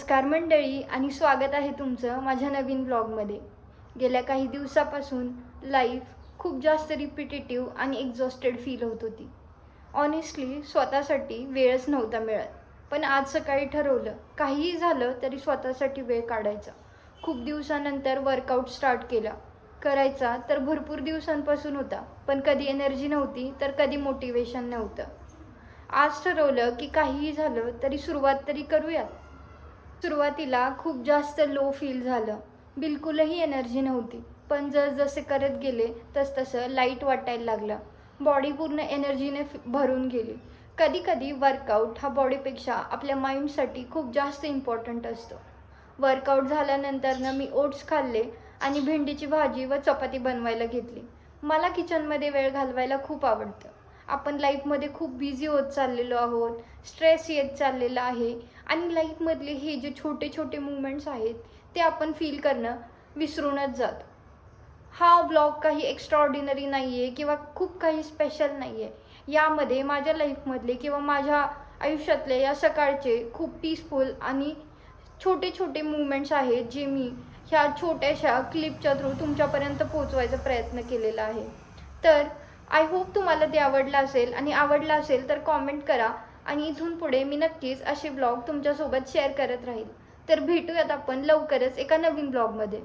नमस्कार मंडळी आणि स्वागत आहे तुमचं माझ्या नवीन ब्लॉगमध्ये। गेल्या काही दिवसापासून लाईफ खूप जास्त रिपिटेटिव्ह आणि एक्झॉस्टेड फील होत होती। ऑनेस्टली स्वतःसाठी वेळच नव्हता मिळत, पण आज सकाळी ठरवलं काहीही झालं तरी स्वतःसाठी वेळ काढायचा। खूप दिवसानंतर वर्कआउट स्टार्ट केला, करायचा तर भरपूर दिवसांपासून होता, पण कधी एनर्जी नव्हती तर कधी मोटिवेशन नव्हतं। आज ठरवलं की काहीही झालं तरी सुरुवात तरी करूयात। सुरुवातीला खूप जास्त लो फील झालं, बिलकुलही एनर्जी नव्हती, पण जसजसे करत गेले तसतसं लाईट वाटायला लागलं। बॉडी पूर्ण एनर्जीने भरून गेली। कधी कधी वर्कआउट हा बॉडीपेक्षा आपल्या माइंडसाठी खूप जास्त इम्पॉर्टंट असतो। वर्कआउट झाल्यानंतर मी ओट्स खाल्ले आणि भेंडीची भाजी व चपाती बनवायला घेतली। मला किचनमध्ये वेळ घालवायला खूप आवडतं। आपण लाईफमध्ये खूप बिझी होत चाललेलो आहोत, स्ट्रेस येत चाललेला आहे आणि लाईफमधले हे जे छोटे छोटे मूमेंट्स आहेत ते आपण फील करणं विसरूनच जातो। हा ब्लॉग काही एक्स्ट्राऑर्डिनरी नाही आहे किंवा खूप काही स्पेशल नाही आहे। यामध्ये माझ्या लाईफमधले किंवा माझ्या आयुष्यातले या सकाळचे खूप पीसफुल आणि छोटे छोटे मूमेंट्स आहेत जे मी ह्या छोट्याशा क्लिपच्या थ्रू तुमच्यापर्यंत पोहोचवायचा प्रयत्न केलेला आहे। तर आय होप तुम्हाला ते आवडलं असेल, आणि आवडलं असेल तर कॉमेंट करा आणि इथून पुढे मी नक्कीच असे ब्लॉग तुमच्यासोबत शेअर करत राहील। तर भेटूयात आपण लवकरच एका नवीन ब्लॉगमध्ये।